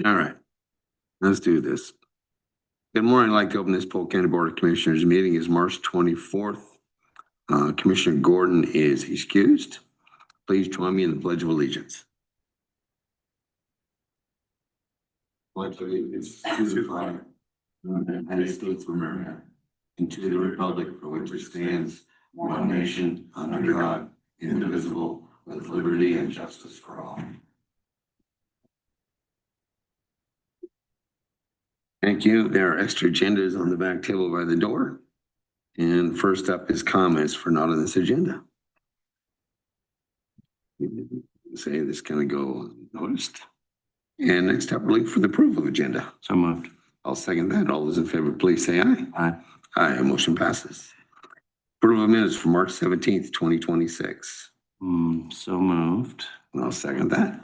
All right, let's do this. Good morning. I'd like to open this Polk County Board of Commissioners meeting. Is March 24th. Commissioner Gordon is excused. Please join me in the Pledge of Allegiance. Pledge of allegiance to the flag of the United States of America and to the republic for which it stands, one nation, under God, indivisible, with liberty and justice for all. Thank you. There are extra agendas on the back table by the door. And first up is comments for not on this agenda. Say this kind of go unnoticed. And next up, we're looking for the approval of agenda. So moved. I'll second that. All those in favor, please say aye. Aye. Aye, motion passes. Approval of minutes for March 17th, 2026. So moved. And I'll second that.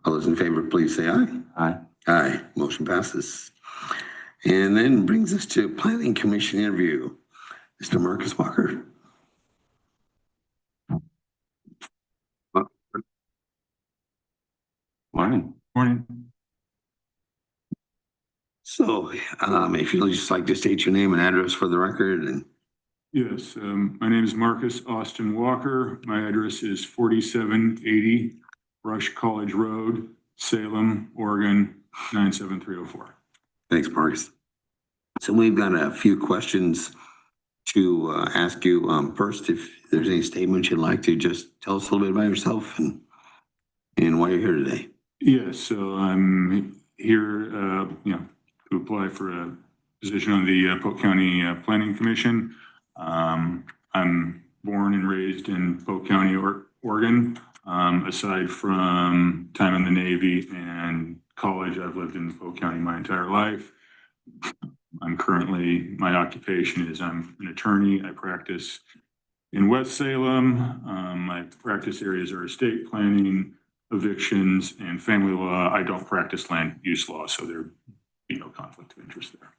All those in favor, please say aye. Aye. Aye, motion passes. And then brings us to Planning Commission interview. Mr. Marcus Walker. Morning. Morning. So if you'd just like to state your name and address for the record. And Yes, my name is Marcus Austin Walker. My address is 4780 Rush College Road, Salem, Oregon, 97304. thanks, Marcus. So we've got a few questions to ask you. First, if there's any statements you'd like to just tell us a little bit about yourself and why you're here today. Yes, so I'm here, to apply for a position on the Polk County Planning Commission. I'm born and raised in Polk County, Oregon. Aside from time in the Navy and college, I've lived in Polk County my entire life. My occupation is I'm an attorney. I practice in West Salem. My practice areas are estate planning, evictions, and family law. I don't practice land use law, so there'd be no conflict of interest there.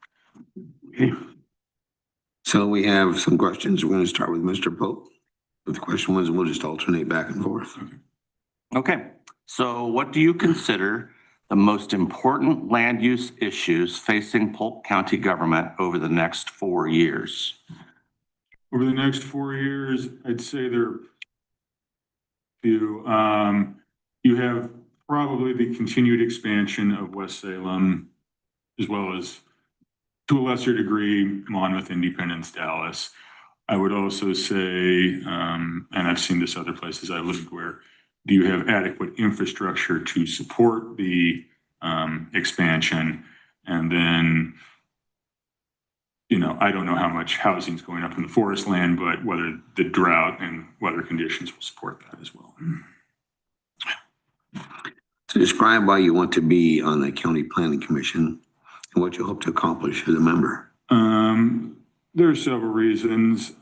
Okay. So we have some questions. We're going to start with Mr. Polk. With the question ones, we'll just alternate back and forth. Okay. So what do you consider the most important land use issues facing Polk County government over the next 4 years? Over the next 4 years, I'd say there are few. You have probably the continued expansion of West Salem, as well as, to a lesser degree, Monmouth, Independence, Dallas. I would also say, and I've seen this other places I've lived, where do you have adequate infrastructure to support the expansion? And then, I don't know how much housing is going up in the forest land, but whether the drought and weather conditions will support that as well. So describe why you want to be on the County Planning Commission and what you hope to accomplish as a member. There are several reasons.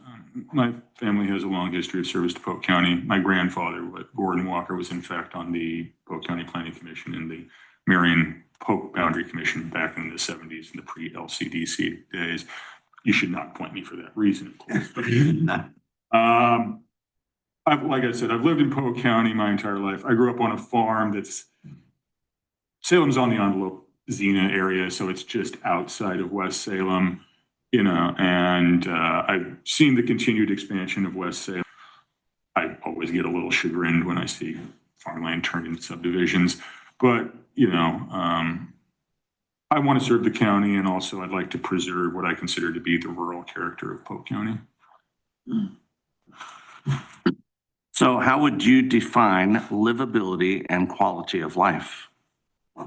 My family has a long history of service to Polk County. My grandfather, Gordon Walker, was in fact on the Polk County Planning Commission and the Marion Polk Boundary Commission back in the 70s, in the pre-LCDC days. You should not point me for that reason, of course. Like I said, I've lived in Polk County my entire life. I grew up on a farm Salem's on the envelope, Xena area, so it's just outside of West Salem, and I've seen the continued expansion of West Salem. I always get a little chagrined when I see farmland turned into subdivisions, but, I want to serve the county, and also I'd like to preserve what I consider to be the rural character of Polk County. So how would you define livability and quality of life?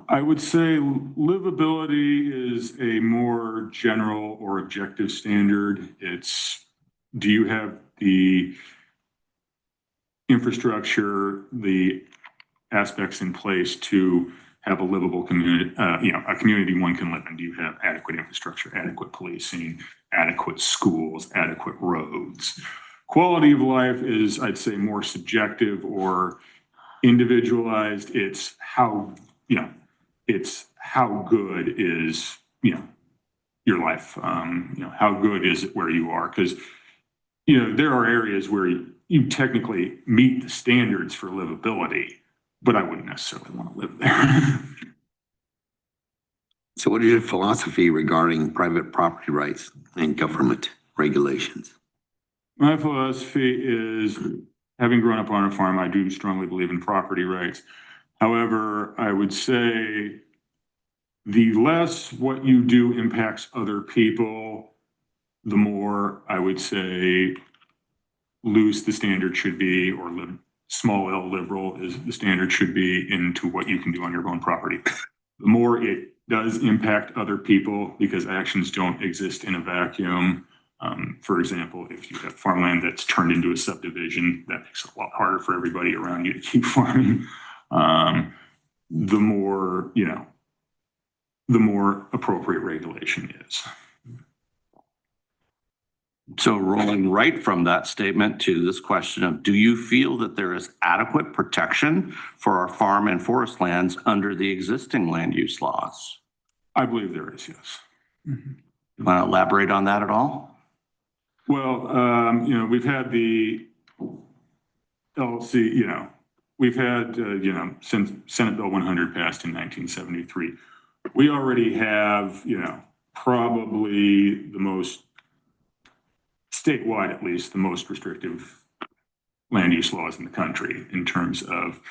I would say livability is a more general or objective standard. Do you have the infrastructure, the aspects in place to have a livable community, a community one can live in? Do you have adequate infrastructure, adequate policing, adequate schools, adequate roads? Quality of life is, I'd say, more subjective or individualized. It's how good is, your life? How good is it where you are? Because, there are areas where you technically meet the standards for livability, but I wouldn't necessarily want to live there. So what is your philosophy regarding private property rights and government regulations? My philosophy is, having grown up on a farm, I do strongly believe in property rights. However, I would say the less what you do impacts other people, the more I would say loose the standard should be, or small L liberal is the standard should be into what you can do on your own property. The more it does impact other people, because actions don't exist in a vacuum. For example, if you have farmland that's turned into a subdivision, that makes it a lot harder for everybody around you to keep farming. The more, the more appropriate regulation is. So rolling right from that statement to this question of, do you feel that there is adequate protection for our farm and forest lands under the existing land use laws? I believe there is, yes. You want to elaborate on that at all? Well, we've had the LC, we've had, since Senate Bill 100 passed in 1973, we already have, probably the most, statewide at least, the most restrictive land use laws in the country in terms of,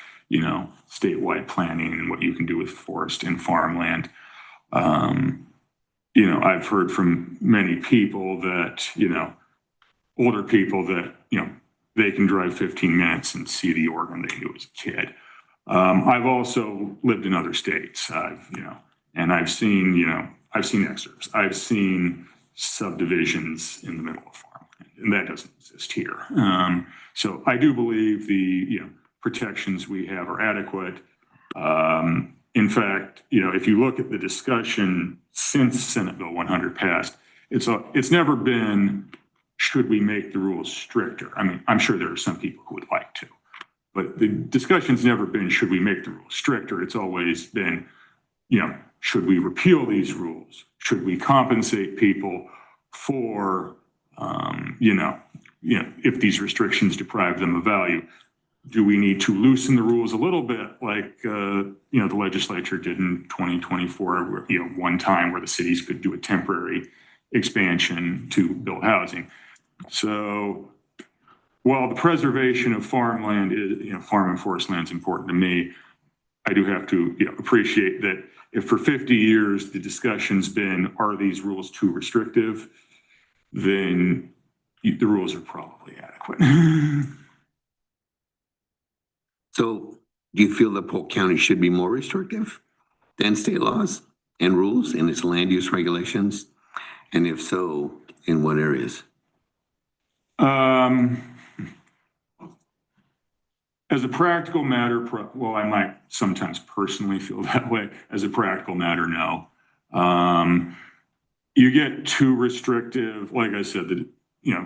statewide planning and what you can do with forest and farmland. I've heard from many people that, older people that, they can drive 15 minutes and see the Oregon they knew as a kid. I've also lived in other states. And I've seen excerpts. I've seen subdivisions in the middle of farmland, and that doesn't exist here. So I do believe the, protections we have are adequate. In fact, if you look at the discussion since Senate Bill 100 passed, it's never been, should we make the rules stricter? I mean, I'm sure there are some people who would like to, but the discussion's never been, should we make the rules stricter? It's always been, should we repeal these rules? Should we compensate people for, if these restrictions deprive them of value? Do we need to loosen the rules a little bit, like the legislature did in 2024, where one time where the cities could do a temporary expansion to build housing? So while the preservation of farmland is, farm and forest land is important to me, I do have to appreciate that if for 50 years the discussion's been, are these rules too restrictive, then the rules are probably adequate. So do you feel that Polk County should be more restrictive than state laws and rules in its land use regulations? And if so, in what areas? As a practical matter, well, I might sometimes personally feel that way. As a practical matter, no. You get too restrictive, like I said,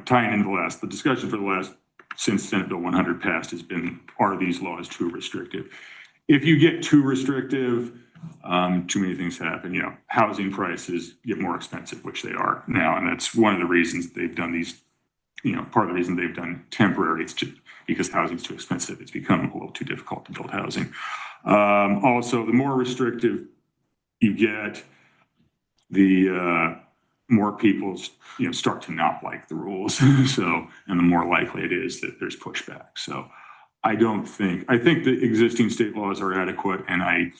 tying into the discussion for the last, since Senate Bill 100 passed has been, are these laws too restrictive? If you get too restrictive, too many things happen. Housing prices get more expensive, which they are now. And that's one of the reasons they've done these, part of the reason they've done temporary, it's just because housing's too expensive. It's become a little too difficult to build housing. Also, the more restrictive you get, the more people, start to not like the rules. So, and the more likely it is that there's pushback. So I think the existing state laws are adequate. And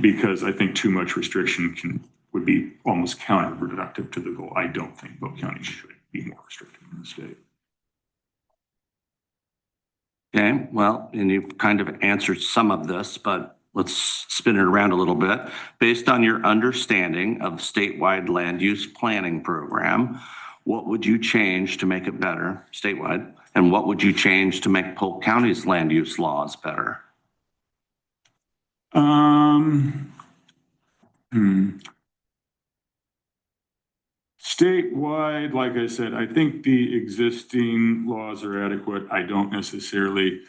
because I think too much restriction would be almost counterproductive to the goal. I don't think Polk County should be more restrictive in the state. Okay, well, and you've kind of answered some of this, but let's spin it around a little bit. Based on your understanding of the statewide land use planning program, what would you change to make it better statewide? And what would you change to make Polk County's land use laws better? Statewide, like I said, I think the existing laws are adequate. I don't necessarily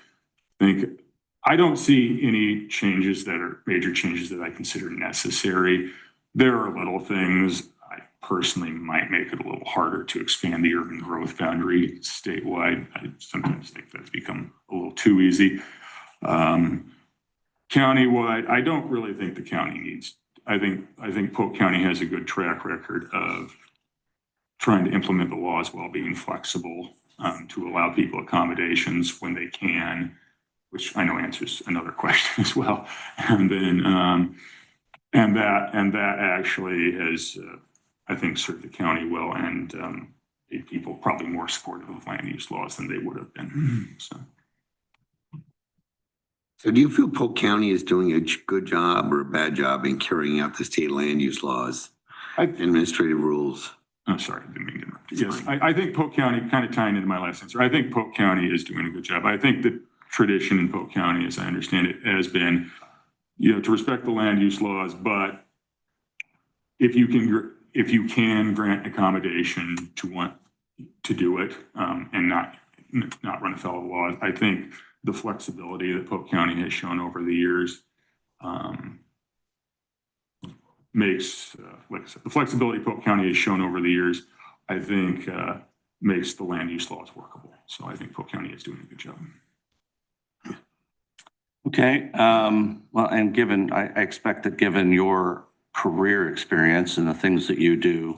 think, I don't see any changes that are major changes that I consider necessary. There are little things. I personally might make it a little harder to expand the urban growth boundary statewide. I sometimes think that's become a little too easy. Countywide, I don't really think the county needs think Polk County has a good track record of trying to implement the laws while being flexible, to allow people accommodations when they can, which I know answers another question as well. And then, and that actually has, I think, served the county well, and made people probably more supportive of land use laws than they would have been. So. So do you feel Polk County is doing a good job or a bad job in carrying out the state land use laws, administrative rules? I'm sorry, I didn't mean to interrupt. Yes, I think Polk County, kind of tying into my last answer, I think Polk County is doing a good job. I think the tradition in Polk County, as I understand it, has been, to respect the land use laws, but if you can grant accommodation to want to do it, and not run afoul of the laws, I think the flexibility that Polk County has shown over the years makes, like I said, the flexibility Polk County has shown over the years, I think, makes the land use laws workable. So I think Polk County is doing a good job. Okay, well, and I expect that given your career experience and the things that you do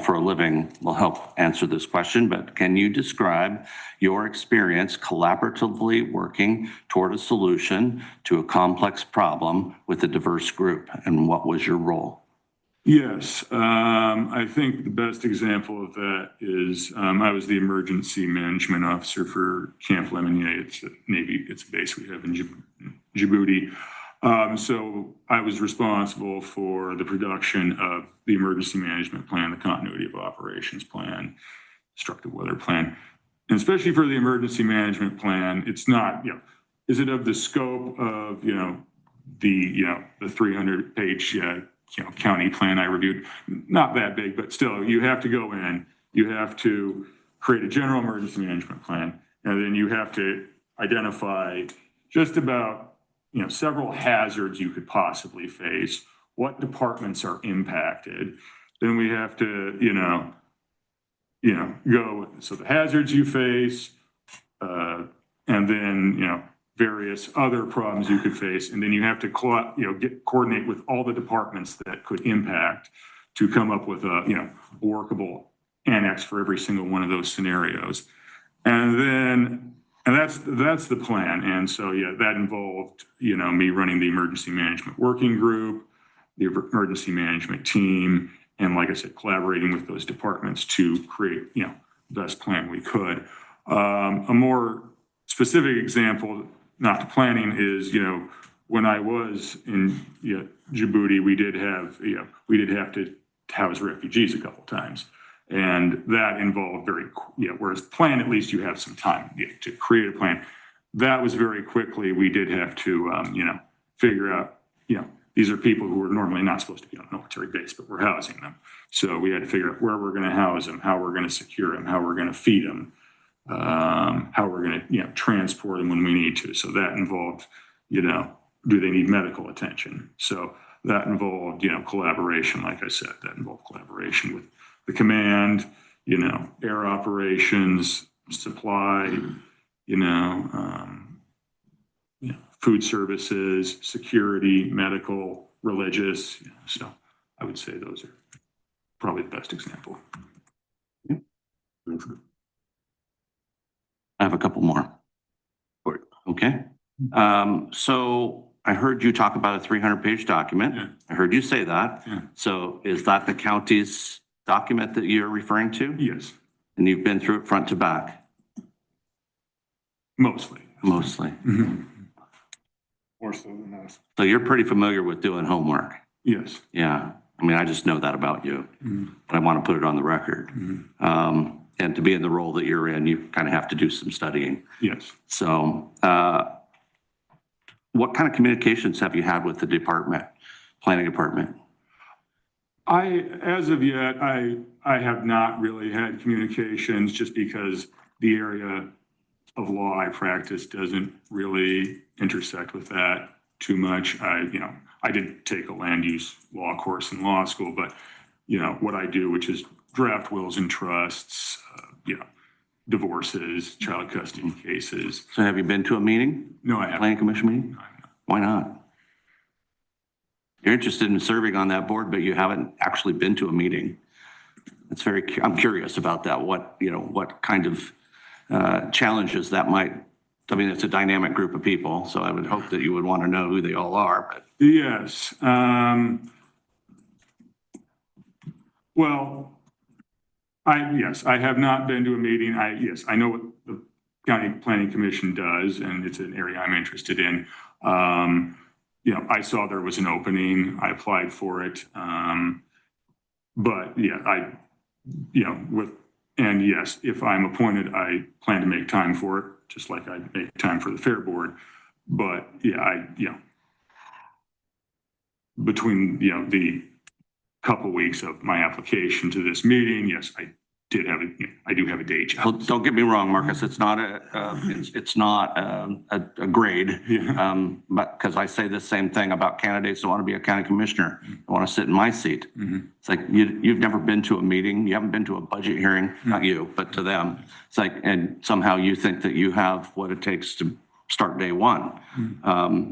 for a living will help answer this question, but can you describe your experience collaboratively working toward a solution to a complex problem with a diverse group, and what was your role? Yes, I think the best example of that is I was the emergency management officer for Camp Lemonnier. It's a Navy, it's a base we have in Djibouti. So I was responsible for the production of the emergency management plan, the continuity of operations plan, destructive weather plan. And especially for the emergency management plan, it's not, is it of the scope of, the 300-page, county plan I reviewed? Not that big, but still, you have to go in, you have to create a general emergency management plan, and then you have to identify just about, several hazards you could possibly face, what departments are impacted. Then we have to, go, so the hazards you face, and then, various other problems you could face. And then you have to, coordinate with all the departments that could impact to come up with a, workable annex for every single one of those scenarios. And that's the plan. And so, that involved, me running the emergency management working group, the emergency management team, and like I said, collaborating with those departments to create, the best plan we could. A more specific example, not the planning, is, when I was in Djibouti, we did have to house refugees a couple times. And that involved whereas plan, at least you have some time to create a plan. That was very quickly, we did have to, figure out, these are people who are normally not supposed to be on a military base, but we're housing them. So we had to figure out where we're going to house them, how we're going to secure them, how we're going to feed them, how we're going to, transport them when we need to. So that involved, do they need medical attention? So that involved, collaboration, like I said, that involved collaboration with the command, air operations, supply, food services, security, medical, religious. So I would say those are probably the best example. I have a couple more. Okay. So I heard you talk about a 300-page document. Yeah. I heard you say that. Yeah. So is that the county's document that you're referring to? Yes. And you've been through it front to back? Mostly. Mostly. Mm-hmm. More so than us. So you're pretty familiar with doing homework? Yes. Yeah. I mean, I just know that about you. Mm-hmm. But I want to put it on the record. Mm-hmm. And to be in the role that you're in, you kind of have to do some studying. Yes. So what kind of communications have you had with the planning department? As of yet, I have not really had communications, just because the area of law I practice doesn't really intersect with that too much. I did take a land use law course in law school, but what I do, which is draft wills and trusts, divorces, child custody cases. So have you been to a meeting? No, I haven't. Planning commission meeting? No, I haven't. Why not? you're interested in serving on that board, but you haven't actually been to a meeting. It's I'm curious about that. What kind of challenges that might, I mean, it's a dynamic group of people, so I would hope that you would want to know who they all are, but. Yes. Well, yes, I have not been to a meeting. Yes, I know what the County Planning Commission does, and it's an area I'm interested in. I saw there was an opening. I applied for it. But yeah, and yes, if I'm appointed, I plan to make time for it, just like I make time for the Fair Board. But yeah, between, the couple weeks of my application to this meeting, yes, I do have a day Well, job. don't get me wrong, Marcus, it's not a grade. Yeah. But because I say the same thing about candidates that want to be a county commissioner, I want to sit in my seat. It's like, you've never been to a meeting, you haven't been to a budget hearing, not you, but to them. It's like, and somehow you think that you have what it takes to start day one.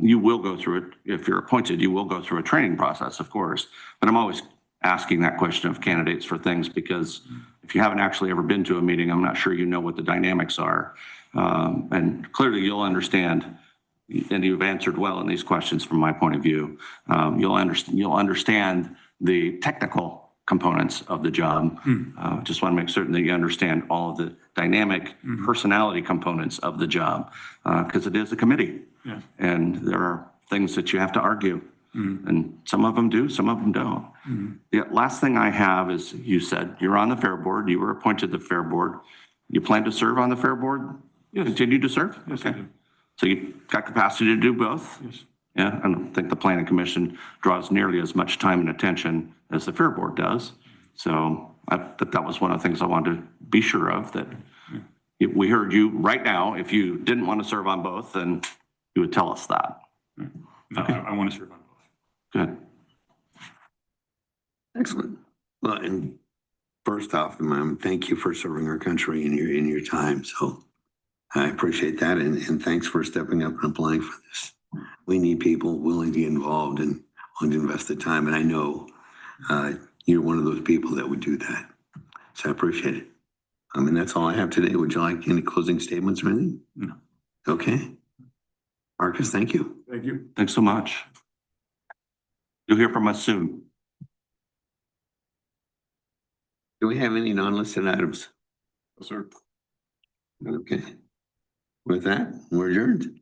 You will go through it, if you're appointed, you will go through a training process, of course. But I'm always asking that question of candidates for things, because if you haven't actually ever been to a meeting, I'm not sure you know what the dynamics are. And clearly you'll understand, and you've answered well in these questions from my point of view. You'll understand the technical components of the job. Just want to make certain that you understand all of the dynamic personality components of the job, because it is a committee. Yeah. And there are things that you have to argue. And some of them do, some of them don't. The last thing I have is, you said you're on the Fair Board, you were appointed to the Fair Board. You plan to serve on the Fair Board? Yes. Continue to serve? Yes, I Okay. do. So you got capacity to do both? Yes. Yeah, I don't think the Planning Commission draws nearly as much time and attention as the Fair Board does. So that was one of the things I wanted to be sure of, that if we heard you right now, if you didn't want to serve on both, then you would tell us that. No, I want to serve on both. Good. Excellent. Well, and first off, thank you for serving our country in your time. So I appreciate that. And thanks for stepping up and applying for this. We need people willing to get involved and willing to invest the time. And I know you're one of those people that would do that. So I appreciate it. And that's all I have today. Would you like any closing statements or anything? No. Okay. Marcus, thank you. Thank you. Thanks so much. You'll hear from us soon. Do we have any non-listed items? Yes, sir. Okay. With that, we're adjourned.